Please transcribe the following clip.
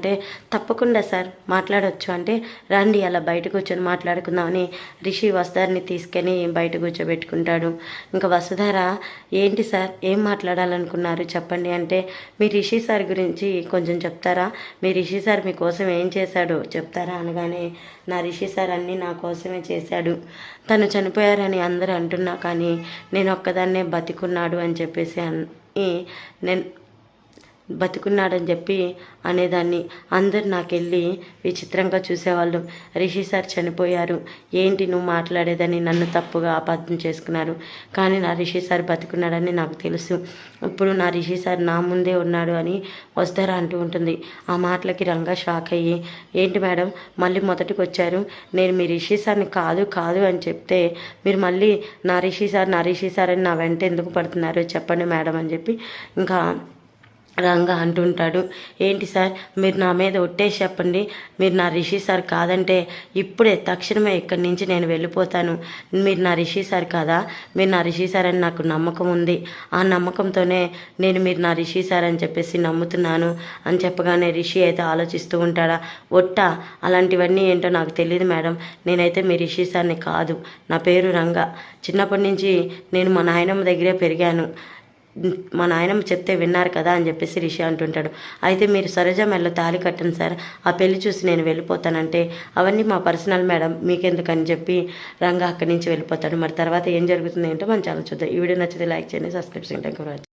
అంటే తప్పకుండా సార్ మాట్లాడొచ్చు అంటే రండి అలా బయట కూర్చొని మాట్లాడుకుందామని రిషి వసుధారిని తీసుకొని బయట కూర్చోబెట్టుకుంటాడు. ఇంకా వసుధార ఏంటి సార్ ఏం మాట్లాడాలనుకున్నారు చెప్పండి అంటే మీ రిషి సార్ గురించి కొంచెం చెప్తారా, మీ రిషి సార్ మీకోసం ఏం చేశాడో చెప్తారా అనగానే నా రిషి సార్ అన్నీ నా కోసమే చేశాడు, తను చనిపోయారని అందరూ అంటున్నా కానీ నేను ఒక్కదాన్నే బతికున్నాడు అని చెప్పేసి నేను బతుకున్నాడని చెప్పి అనేదాన్ని. అందరు నాకెళ్ళి విచిత్రంగా చూసేవాళ్ళు. రిషి సార్ చనిపోయారు ఏంటి నువ్వు మాట్లాడేదని నన్ను తప్పుగా అపార్థం చేసుకున్నారు, కానీ నా రిషి సార్ బతుకున్నాడని నాకు తెలుసు. ఇప్పుడు నా రిషి సార్ నా ముందే ఉన్నాడు అని వస్తారా అంటూ ఉంటుంది. ఆ మాటలకి రంగా షాక్ అయ్యి ఏంటి మేడం మళ్ళీ మొదటికి వచ్చారు, నేను మీ రిషి సార్ని కాదు కాదు అని చెప్తే మీరు మళ్ళీ నా రిషి సార్ అని నా వెంట ఎందుకు పడుతున్నారు చెప్పండి మేడం అని చెప్పి ఇంకా రంగా అంటుంటాడు. ఏంటి సార్ మీరు నా మీద ఒట్టేసి చెప్పండి, మీరు నా రిషి సార్ కాదంటే ఇప్పుడే తక్షణమే ఇక్కడి నుంచి నేను వెళ్ళిపోతాను. మీరు నా రిషి సార్ కాదా, మీరు నా రిషి సార్ అని నాకు నమ్మకం ఉంది, ఆ నమ్మకంతోనే నేను మీరు నా రిషి సార్ అని చెప్పేసి నమ్ముతున్నాను అని చెప్పగానే రిషి అయితే ఆలోచిస్తూ ఉంటాడా, ఒట్టా అలాంటివన్నీ ఏంటో నాకు తెలియదు మేడం, నేనైతే మీ రిషి సార్ని కాదు, నా పేరు రంగా, చిన్నప్పటి నుంచి నేను మా నాయనమ్మ దగ్గరే పెరిగాను, మా నాయనమ్మ చెప్తే విన్నారు కదా అని చెప్పేసి రిషి అంటుంటాడు. అయితే మీరు సరోజ మెడలో తాళి కట్టండి సార్, ఆ పెళ్లి చూసి నేను వెళ్ళిపోతానంటే అవన్నీ మా పర్సనల్ మేడం మీకెందుకని చెప్పి రంగా అక్కడి నుంచి వెళ్ళిపోతాడు. మరి తర్వాత ఏం జరుగుతుంది ఏంటో మనం చాలా చూద్దాం. ఈ వీడియో నచ్చితే లైక్ చేయండి, సబ్స్క్రైబ్ చేయండి.